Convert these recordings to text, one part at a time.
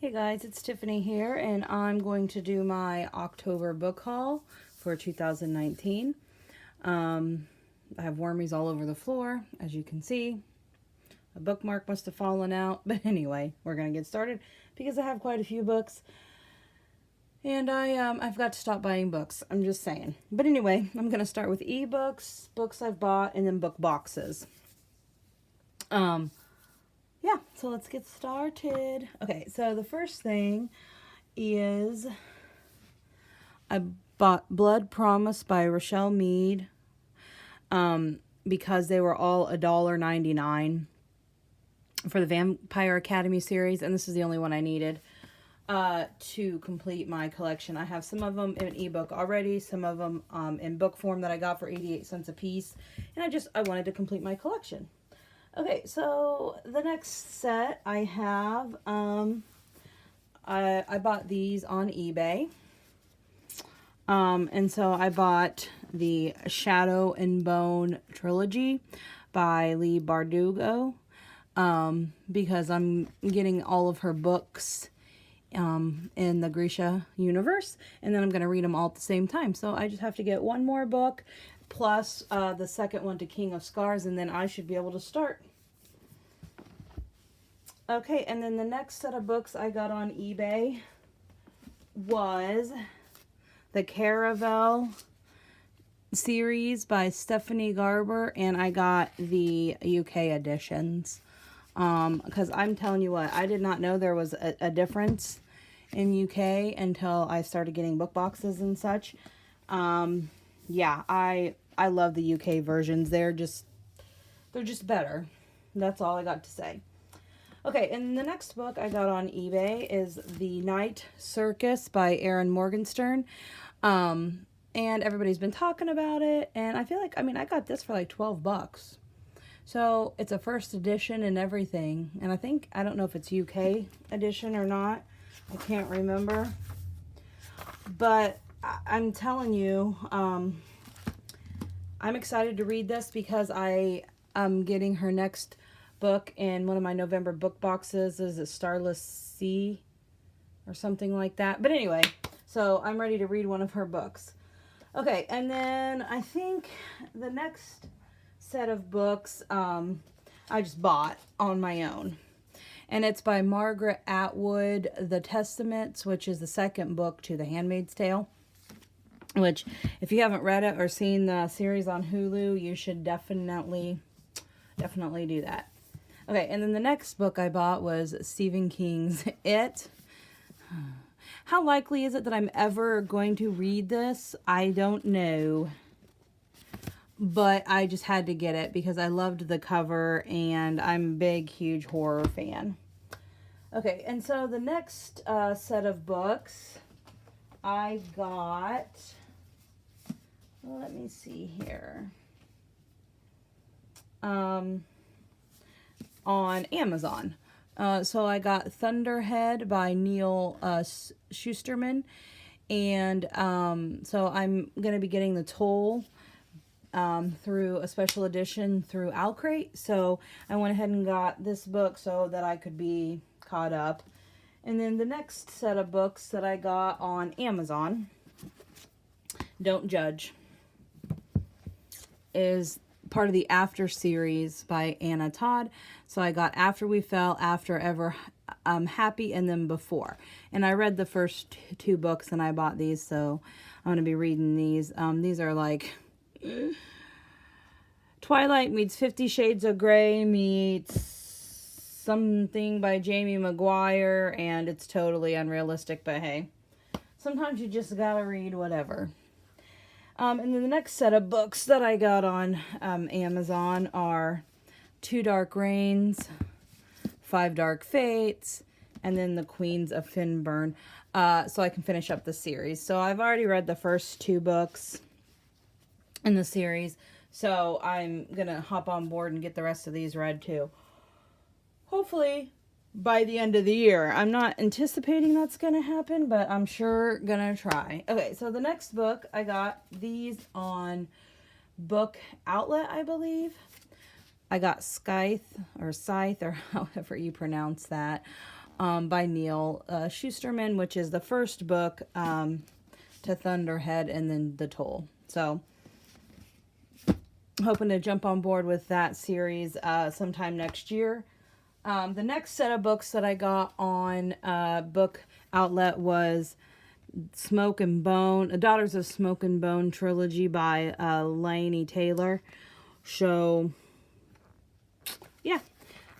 Hey guys, it's Tiffany here, and I'm going to do my October book haul for 2019. I have wormies all over the floor, as you can see. A bookmark must have fallen out, but anyway, we're going to get started because I have quite a few books, and I've got to stop buying books. I'm just saying. But anyway, I'm going to start with ebooks, books I've bought, and then book boxes. Yeah, so let's get started. Okay, so the first thing is I bought Blood Promise by Rochelle Mead because they were all $1.99 for the Vampire Academy series, and this is the only one I needed to complete my collection. I have some of them in ebook already, some of them in book form that I got for 88 cents a piece, and I wanted to complete my collection. Okay, so the next set I have, I bought these on eBay. And so I bought the Shadow and Bone trilogy by Leigh Bardugo, because I'm getting all of her books in the Grisha universe, and then I'm going to read them all at the same time. So I just have to get one more book, plus the second one to King of Scars, and then I should be able to start. Okay, and then the next set of books I got on eBay was the Caravel series by Stephanie Garber, and I got the UK editions. Because I'm telling you what, I did not know there was a difference in UK until I started getting book boxes and such. Yeah, I love the UK versions. They're just better. That's all I got to say. Okay, and the next book I got on eBay is The Night Circus by Erin Morgenstern. And everybody's been talking about it, and I feel like, I got this for like $12. So it's a first edition and everything. And I don't know if it's UK edition or not. I can't remember. But I'm telling you, I'm excited to read this because I am getting her next book in one of my November book boxes. Is it Starless Sea or something like that? But anyway, so I'm ready to read one of her books. Okay, and then I think the next set of books I just bought on my own. And it's by Margaret Atwood, The Testaments, which is the second book to The Handmaid's Tale. Which, if you haven't read it or seen the series on Hulu, you should definitely do that. Okay, and then the next book I bought was Stephen King's It. How likely is it that I'm ever going to read this? I don't know. But I just had to get it because I loved the cover and I'm a big, huge horror fan. Okay, and so the next set of books I got, let me see here, on Amazon. So I got Thunderhead by Neil Schusterman, and so I'm going to be getting the Toll through a special edition through Owlcrate. So I went ahead and got this book so that I could be caught up. And then the next set of books that I got on Amazon, Don't Judge, is part of the After series by Anna Todd. So I got After We Fell, After Ever Happy, and then Before. And I read the first two books and I bought these, so I'm going to be reading these. These are like Twilight meets 50 Shades of Grey meets something by Jamie Maguire, and it's totally unrealistic, but hey, sometimes you just gotta read whatever. And then the next set of books that I got on Amazon are Two Dark Reigns, Five Dark Fates, and then The Queens of Finburn, so I can finish up the series. So I've already read the first two books in the series, so I'm going to hop on board and get the rest of these read too. Hopefully by the end of the year. I'm not anticipating that's going to happen, but I'm sure going to try. Okay, so the next book, I got these on Book Outlet, I believe. I got Scythe, or however you pronounce that, by Neil Schusterman, which is the first book to Thunderhead and then The Toll. So, hoping to jump on board with that series sometime next year. The next set of books that I got on Book Outlet was Smoke and Bone, Daughters of Smoke and Bone trilogy by Laini Taylor. So, yeah,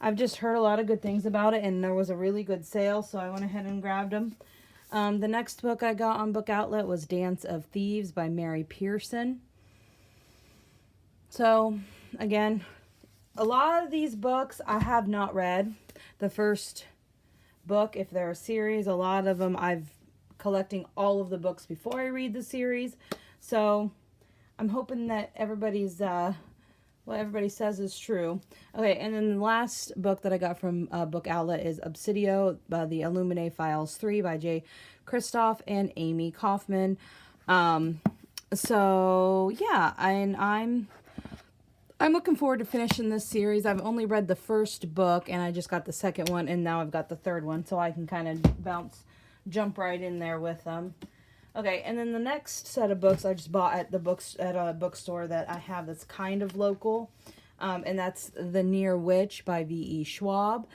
I've just heard a lot of good things about it, and there was a really good sale, so I went ahead and grabbed them. The next book I got on Book Outlet was Dance of Thieves by Mary Pearson. So, again, a lot of these books I have not read. The first book, if they're a series, a lot of them I've collecting all of the books before I read the series. So I'm hoping that everybody's what everybody says is true. Okay, and then the last book that I got from Book Outlet is Obsidio by the Illuminae Files 3 by Jay Kristoff and Amy Kaufman. So yeah, and I'm looking forward to finishing this series. I've only read the first book, and I just got the second one, and now I've got the third one, so I can kind of jump right in there with them. Okay, and then the next set of books I just bought at a bookstore that I have that's kind of local, and that's The Near Witch by V.E. Schwab.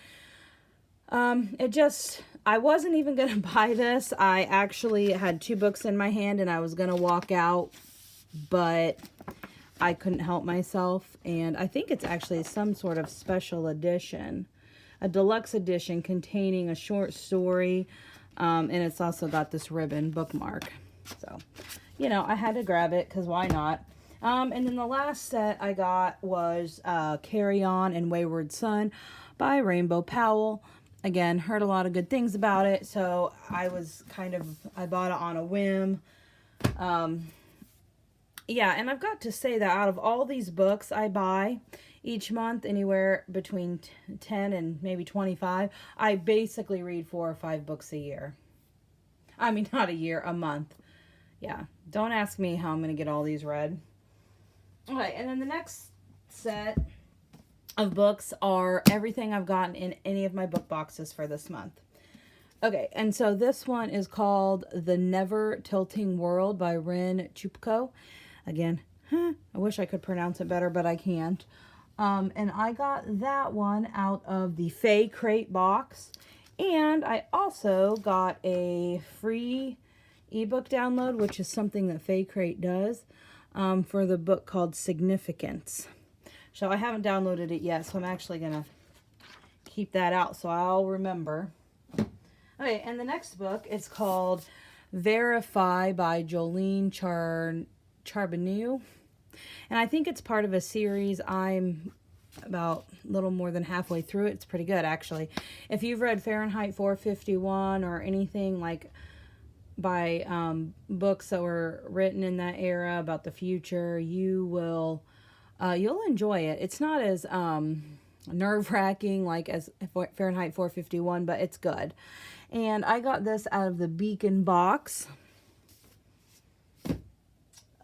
I wasn't even going to buy this. I actually had 2 books in my hand, and I was going to walk out, but I couldn't help myself, and I think it's actually some sort of special edition, a deluxe edition containing a short story, and it's also got this ribbon bookmark. So, you know, I had to grab it because why not? And then the last set I got was Carry On and Wayward Son by Rainbow Powell. Again, heard a lot of good things about it, so I bought it on a whim. Yeah, and I've got to say that out of all these books I buy each month, anywhere between 10 and maybe 25, I basically read 4 or 5 books a year. I mean, not a year, a month. Yeah, don't ask me how I'm going to get all these read. Okay, and then the next set of books are everything I've gotten in any of my book boxes for this month. Okay, and so this one is called The Never Tilting World by Rin Chupko. Again, I wish I could pronounce it better, but I can't. And I got that one out of the Fae Crate box. And I also got a free ebook download, which is something that Fae Crate does, for the book called Significance. So I haven't downloaded it yet, so I'm actually going to keep that out so I'll remember. Okay, and the next book is called Verify by Jolene Charbonneau. And I think it's part of a series. I'm about a little more than halfway through it. It's pretty good, actually. If you've read Fahrenheit 451 or anything like by books that were written in that era about the future, you'll enjoy it. It's not as nerve-wracking like as Fahrenheit 451, but it's good. And I got this out of the Beacon box.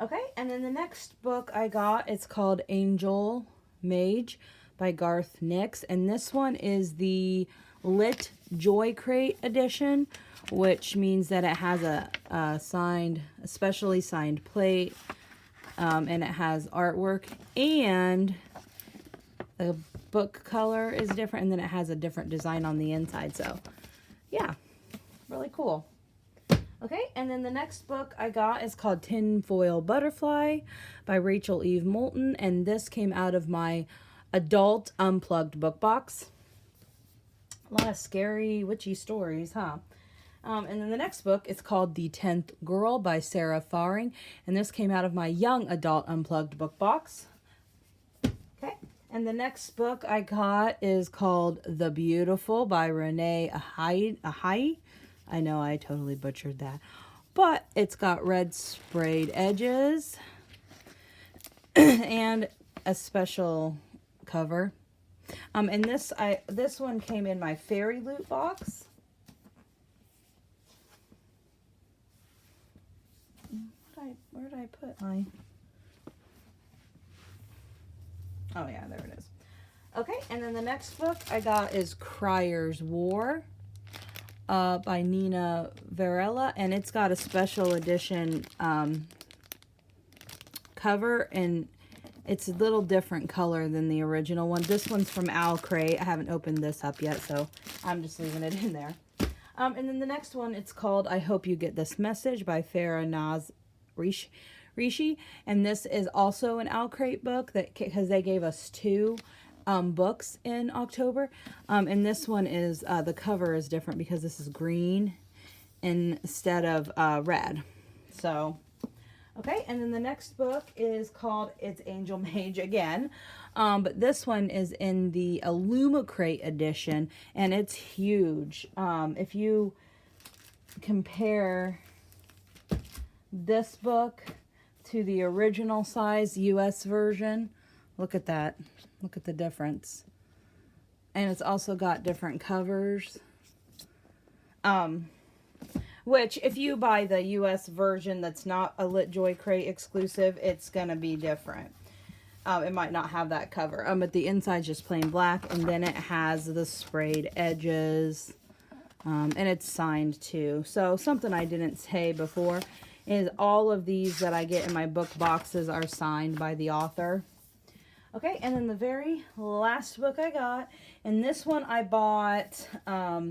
Okay, and then the next book I got, it's called Angel Mage by Garth Nix. And this one is the Lit Joy Crate edition, which means that it has a specially signed plate, and it has artwork, and the book color is different, and then it has a different design on the inside. So, yeah, really cool. Okay, and then the next book I got is called Tinfoil Butterfly by Rachel Eve Moulton, and this came out of my Adult Unplugged book box. A lot of scary, witchy stories, huh? And then the next book is called The 10th Girl by Sarah Faring, and this came out of my Young Adult Unplugged book box. Okay, and the next book I got is called The Beautiful by Renee Ahai. I know I totally butchered that, but it's got red sprayed edges and a special cover. And this one came in my Fairy Loot box. Where did I put my? Oh yeah, there it is. Okay, and then the next book I got is Crier's War by Nina Varela, and it's got a special edition cover, and it's a little different color than the original one. This one's from Owl Crate. I haven't opened this up yet, so I'm just leaving it in there. And then the next one, it's called I Hope You Get This Message by Farah Naz Rishi. And this is also an Owl Crate book, that because they gave us 2 books in October. And this one is, the cover is different because this is green instead of red. So, okay, and then the next book is called It's Angel Mage again. But this one is in the Illumicrate edition, and it's huge. If you compare this book to the original size US version, look at that. Look at the difference. And it's also got different covers. Which, if you buy the US version that's not a LitJoy Crate exclusive, it's going to be different. It might not have that cover. But the inside's just plain black, and then it has the sprayed edges. And it's signed too. So, something I didn't say before is all of these that I get in my book boxes are signed by the author. Okay, and then the very last book I got, and this one I bought a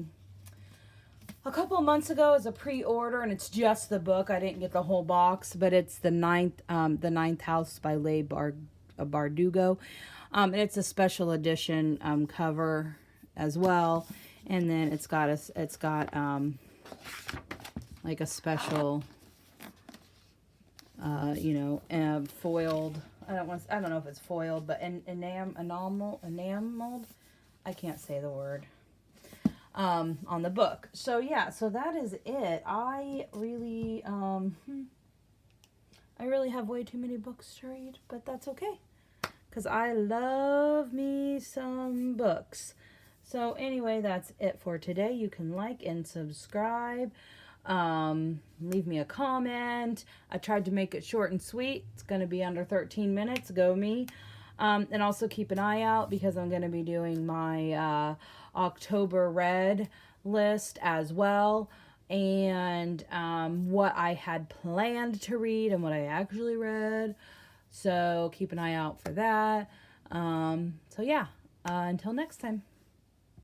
couple of months ago as a pre-order, and it's just the book. I didn't get the whole box, but it's the ninth House by Leigh Bardugo, and it's a special edition cover as well. And then it's got like a special, foiled. I don't know if it's foiled, but enameled. I can't say the word. On the book. So yeah, so that is it. I really have way too many books to read, but that's okay, because I love me some books. So anyway, that's it for today. You can like and subscribe. Leave me a comment. I tried to make it short and sweet. It's going to be under 13 minutes. Go me. And also keep an eye out, because I'm going to be doing my October Red list as well, and what I had planned to read and what I actually read. So keep an eye out for that. So yeah, until next time.